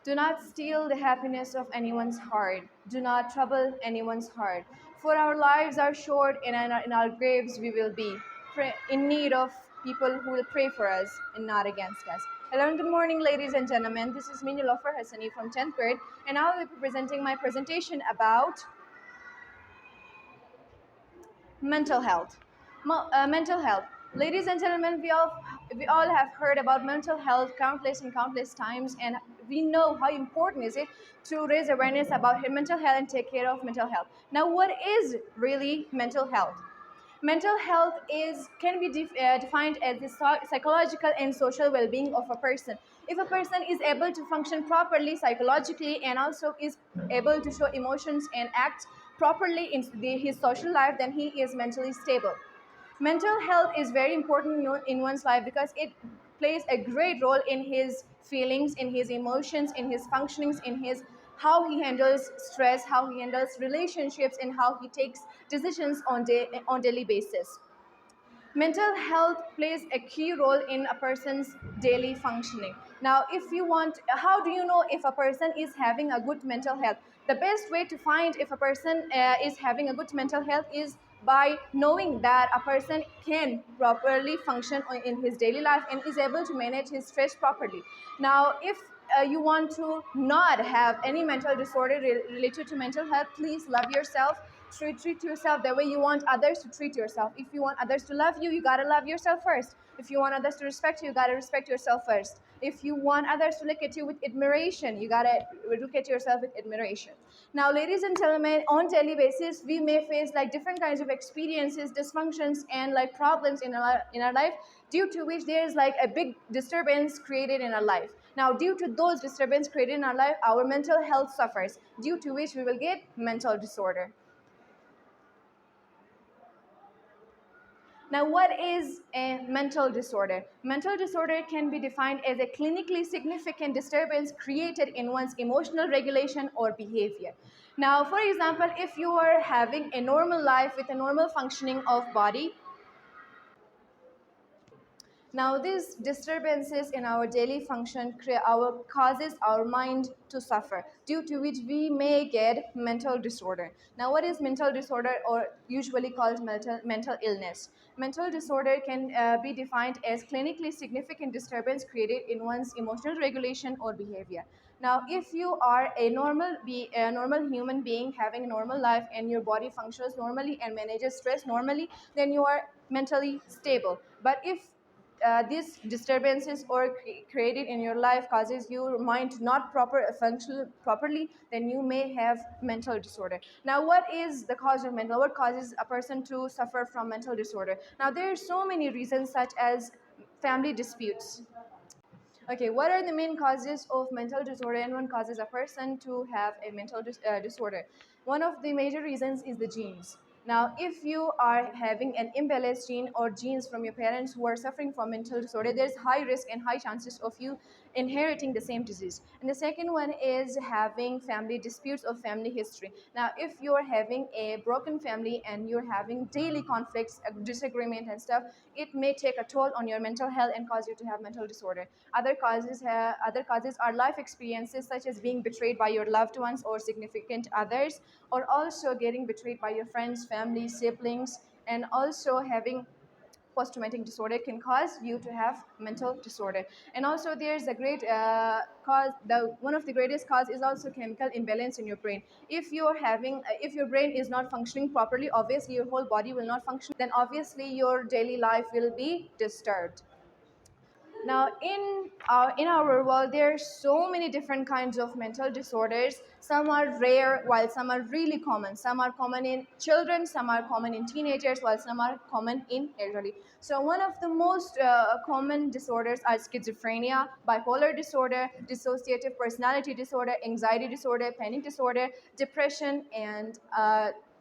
Do not steal the happiness of anyone's heart. Do not trouble anyone's heart. For our lives are short, and in our graves we will be in need of people who will pray for us and not against us. Hello and good morning, ladies and gentlemen. This is Mini Lofer Hassani from 10th grade, and I will be presenting my presentation about mental health. Mental health. Ladies and gentlemen, we all have heard about mental health countless and countless times, and we know how important is it to raise awareness about mental health and take care of mental health. Now, what is really mental health? Mental health is can be defined as the psychological and social well-being of a person. If a person is able to function properly psychologically and also is able to show emotions and act properly in his social life, then he is mentally stable. Mental health is very important in one's life because it plays a great role in his feelings, in his emotions, in his functionings, in his how he handles stress, how he handles relationships, and how he takes decisions on daily basis. Mental health plays a key role in a person's daily functioning. Now, if you want, how do you know if a person is having a good mental health? The best way to find if a person is having a good mental health is by knowing that a person can properly function in his daily life and is able to manage his stress properly. Now, if you want to not have any mental disorder related to mental health, please love yourself. Treat yourself the way you want others to treat yourself. If you want others to love you, you gotta love yourself first. If you want others to respect you, you gotta respect yourself first. If you want others to look at you with admiration, you gotta look at yourself with admiration. Now, ladies and gentlemen, on daily basis, we may face like different kinds of experiences, dysfunctions, and like problems in our life, due to which there is like a big disturbance created in our life. Now, due to those disturbances created in our life, our mental health suffers, due to which we will get mental disorder. Now, what is a mental disorder? Mental disorder can be defined as a clinically significant disturbance created in one's emotional regulation or behavior. Now, for example, if you are having a normal life with a normal functioning of body, now, these disturbances in our daily function causes our mind to suffer, due to which we may get mental disorder. Now, what is mental disorder, or usually called mental illness? Mental disorder can be defined as clinically significant disturbance created in one's emotional regulation or behavior. Now, if you are a normal human being having a normal life and your body functions normally and manages stress normally, then you are mentally stable. But if these disturbances or created in your life causes your mind to not function properly, then you may have mental disorder. Now, what causes a person to suffer from mental disorder? Now, there are so many reasons, such as family disputes. Okay, what are the main causes of mental disorder and what causes a person to have a mental disorder? One of the major reasons is the genes. Now, if you are having an imbalanced gene or genes from your parents who are suffering from mental disorder, there's high risk and high chances of you inheriting the same disease. And the second one is having family disputes or family history. Now, if you're having a broken family and you're having daily conflicts, disagreement and stuff, it may take a toll on your mental health and cause you to have mental disorder. Other causes are life experiences, such as being betrayed by your loved ones or significant others, or also getting betrayed by your friends, family, siblings, and also having post-traumatic disorder can cause you to have mental disorder. And also, there's a great cause. The one of the greatest cause is also chemical imbalance in your brain. If your brain is not functioning properly, obviously your whole body will not function. Then obviously your daily life will be disturbed. Now, in our world, there are so many different kinds of mental disorders. Some are rare, while some are really common. Some are common in children, some are common in teenagers, while some are common in elderly. So, one of the most common disorders are schizophrenia, bipolar disorder, dissociative personality disorder, anxiety disorder, panic disorder, depression, and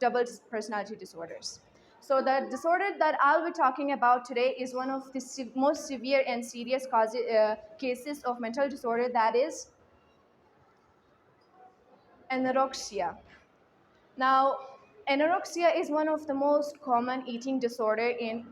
double personality disorders. So the disorder that I'll be talking about today is one of the most severe and serious cases of mental disorder, that is anorexia. Now, anorexia is one of the most common eating disorder in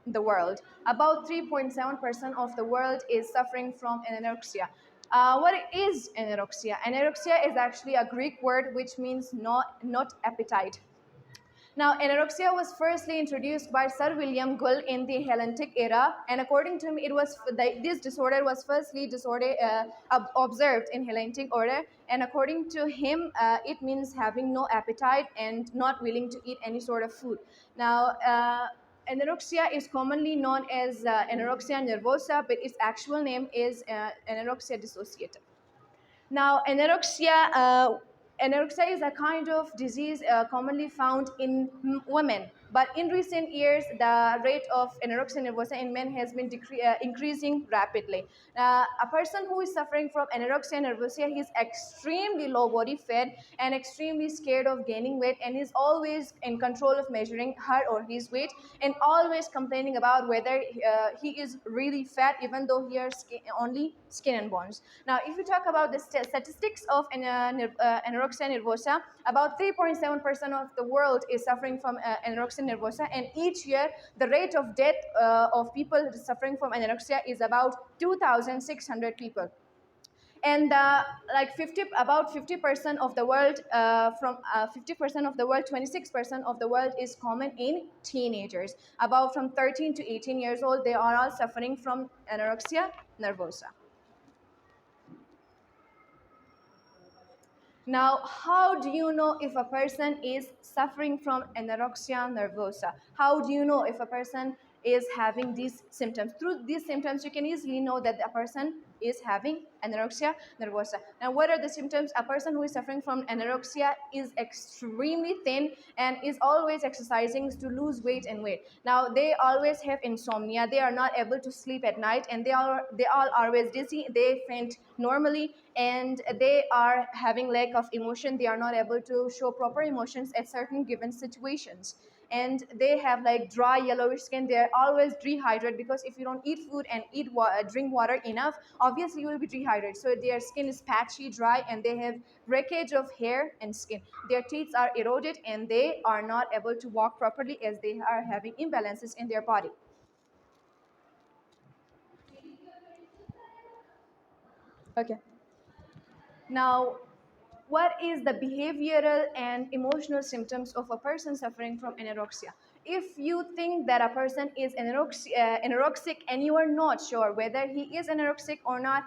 the world. About 3.7% of the world is suffering from anorexia. What is anorexia? Anorexia is actually a Greek word which means not appetite. Now, anorexia was firstly introduced by Sir William Gull in the Hellenic era, and according to him, this disorder was firstly observed in Hellenic order, and according to him, it means having no appetite and not willing to eat any sort of food. Now, anorexia is commonly known as anorexia nervosa, but its actual name is anorexia dissociative. Now, anorexia is a kind of disease commonly found in women. But in recent years, the rate of anorexia nervosa in men has been increasing rapidly. A person who is suffering from anorexia nervosa, he is extremely low body fat and extremely scared of gaining weight, and is always in control of measuring her or his weight, and always complaining about whether he is really fat, even though he has only skin and bones. Now, if you talk about the statistics of anorexia nervosa, about 3.7% of the world is suffering from anorexia nervosa, and each year the rate of death of people suffering from anorexia is about 2,600 people. And like 50 about 50% of the world, from 50% of the world, 26% of the world is common in teenagers. About from 13 to 18 years old, they are all suffering from anorexia nervosa. Now, how do you know if a person is suffering from anorexia nervosa? How do you know if a person is having these symptoms? Through these symptoms, you can easily know that a person is having anorexia nervosa. Now, what are the symptoms? A person who is suffering from anorexia is extremely thin and is always exercising to lose weight and weight. Now, they always have insomnia. They are not able to sleep at night, and they all always dizzy. They faint normally, and they are having lack of emotion. They are not able to show proper emotions at certain given situations, and they have like dry yellowish skin. They're always dehydrated, because if you don't eat food and drink water enough, obviously you will be dehydrated. So their skin is patchy, dry, and they have breakage of hair and skin. Their teeth are eroded, and they are not able to walk properly, as they are having imbalances in their body. Okay. Now, what is the behavioral and emotional symptoms of a person suffering from anorexia? If you think that a person is anorexic, and you are not sure whether he is anorexic or not,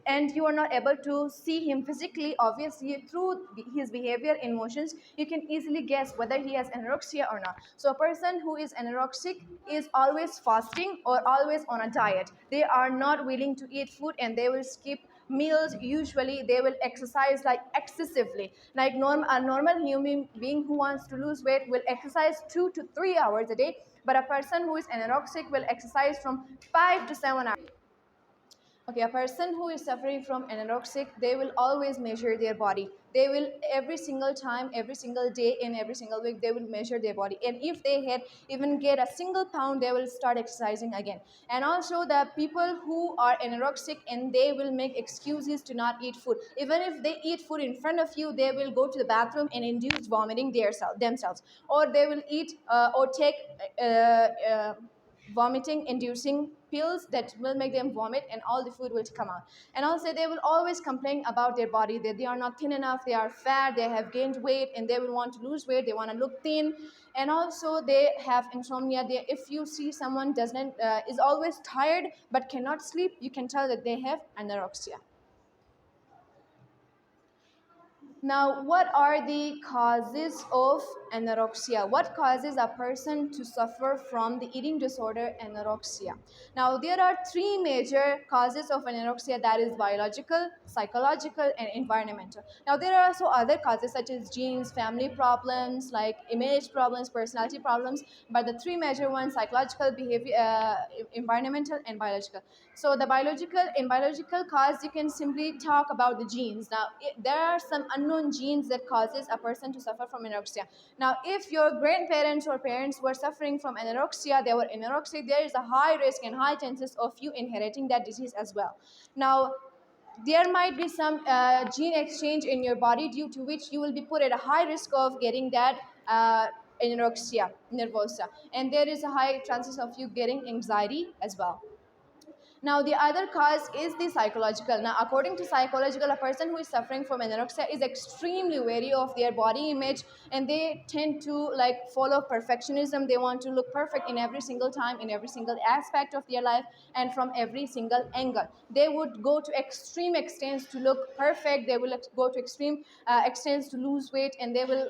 and you are not able to see him physically, obviously through his behavior and emotions, you can easily guess whether he has anorexia or not. So a person who is anorexic is always fasting or always on a diet. They are not willing to eat food, and they will skip meals. Usually they will exercise like excessively, like a normal human being who wants to lose weight will exercise 2 to 3 hours a day, but a person who is anorexic will exercise from 5 to 7 hours. Okay, a person who is suffering from anorexic, they will always measure their body. They will every single time, every single day, and every single week, they will measure their body. And if they had even get a single pound, they will start exercising again. And also the people who are anorexic, and they will make excuses to not eat food. Even if they eat food in front of you, they will go to the bathroom and induce vomiting themselves. Or they will eat or take vomiting inducing pills that will make them vomit, and all the food will come out. And also they will always complain about their body, that they are not thin enough, they are fat, they have gained weight, and they will want to lose weight, they want to look thin. And also they have insomnia. If you see someone doesn't is always tired but cannot sleep, you can tell that they have anorexia. Now, what are the causes of anorexia? What causes a person to suffer from the eating disorder anorexia? Now, there are three major causes of anorexia, that is biological, psychological, and environmental. Now, there are also other causes such as genes, family problems, like image problems, personality problems, but the three major ones: psychological, behavior, environmental, and biological. So the biological cause, you can simply talk about the genes. Now, there are some unknown genes that causes a person to suffer from anorexia. Now, if your grandparents or parents were suffering from anorexia, they were anorexic, there is a high risk and high chances of you inheriting that disease as well. Now, there might be some gene exchange in your body, due to which you will be put at a high risk of getting that anorexia nervosa, and there is a high chances of you getting anxiety as well. Now, the other cause is the psychological. Now, according to psychological, a person who is suffering from anorexia is extremely wary of their body image, and they tend to like follow perfectionism. They want to look perfect in every single time, in every single aspect of their life, and from every single angle. They would go to extreme extents to look perfect. They will go to extreme extents to lose weight, and they will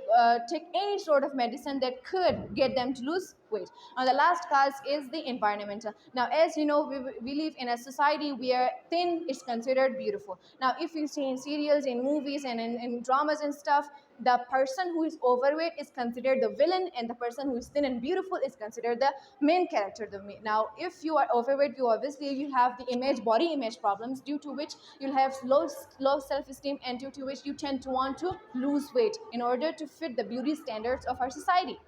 take any sort of medicine that could get them to lose weight. Now, the last cause is the environmental. Now, as you know, we live in a society where thin is considered beautiful. Now, if you see in serials, in movies, and in dramas and stuff, the person who is overweight is considered the villain, and the person who is thin and beautiful is considered the main character. Now, if you are overweight, you obviously you have the body image problems, due to which you'll have low self-esteem, and due to which you tend to want to lose weight in order to fit the beauty standards of our society.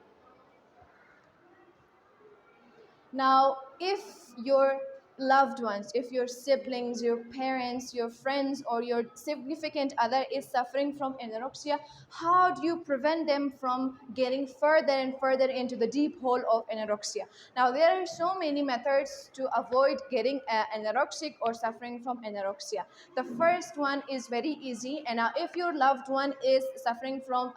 Now, if your loved ones, if your siblings, your parents, your friends, or your significant other is suffering from anorexia, how do you prevent them from getting further and further into the deep hole of anorexia? Now, there are so many methods to avoid getting anorexic or suffering from anorexia. The first one is very easy, and now if your loved one is suffering from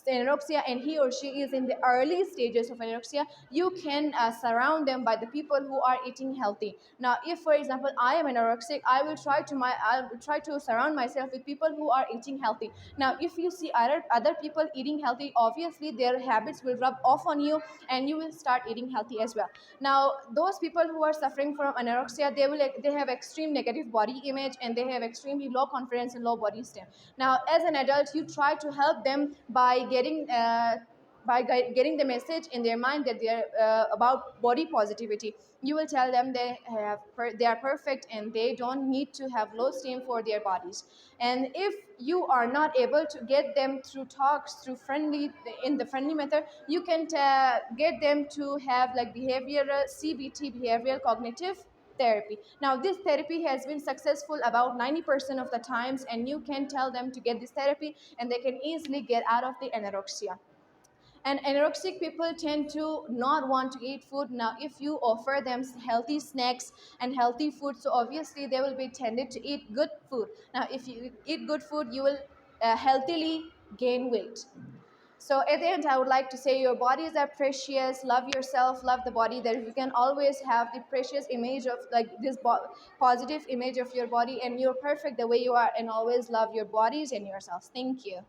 anorexia and he or she is in the early stages of anorexia, you can surround them by the people who are eating healthy. Now, if for example I am anorexic, I will try to surround myself with people who are eating healthy. Now, if you see other people eating healthy, obviously their habits will rub off on you, and you will start eating healthy as well. Now, those people who are suffering from anorexia, they have extreme negative body image, and they have extremely low confidence and low body esteem. Now, as an adult, you try to help them by getting the message in their mind that they're about body positivity. You will tell them they are perfect, and they don't need to have low esteem for their bodies. And if you are not able to get them through talks, through friendly in the friendly method, you can get them to have like behavioral CBT, behavioral cognitive therapy. Now, this therapy has been successful about 90% of the times, and you can tell them to get this therapy, and they can easily get out of the anorexia. And anorexic people tend to not want to eat food. Now, if you offer them healthy snacks and healthy food, so obviously they will be tended to eat good food. Now, if you eat good food, you will healthily gain weight. So at the end, I would like to say your bodies are precious. Love yourself, love the body. That you can always have the precious image of like this positive image of your body, and you're perfect the way you are, and always love your bodies and yourselves. Thank you.